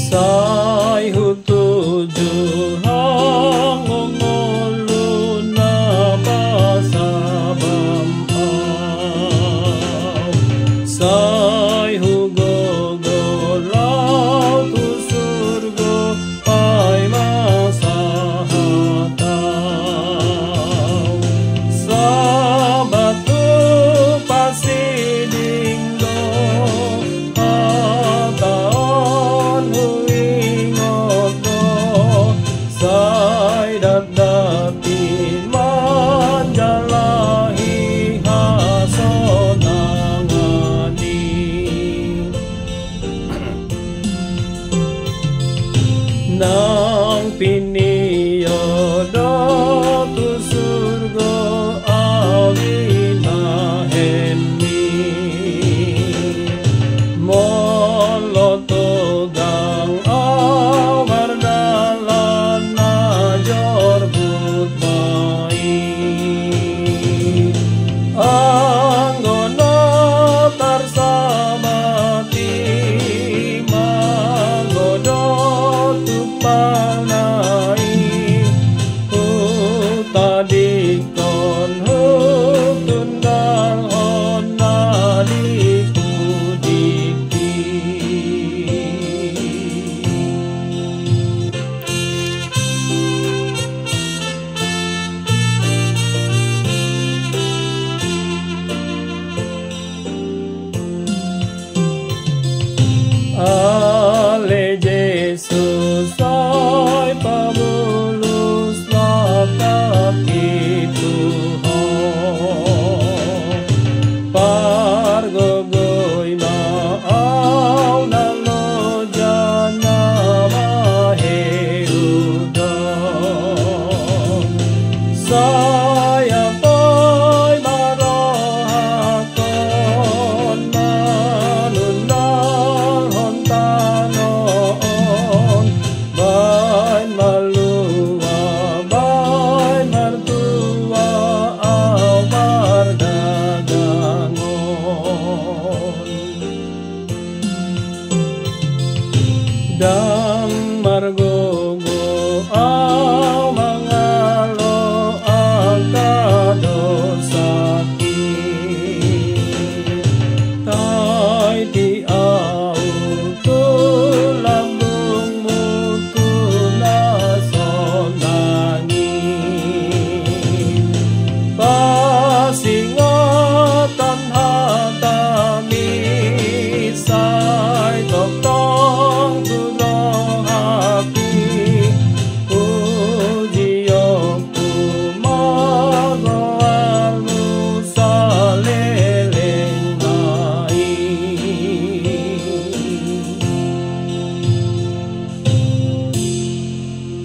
Sai hutuju hangongolu na basabam au. Sai hugogo lau tu surgo pai masahatau. Sabatu pasidinggo sai dati manjalahi hasonangani. Nang piniyodo tu surgo awina henni moloto gang awar dalan najor budmai anggono tarsabati manggodo tupanai hutadikon hutundal honadiku diki. Ale Jesus ay pabulus lakat Tuhan pargogoy maaw na lojan na maheudan saya po'y marohakon manunal hontanon bain malua bain martua aw mardagangon.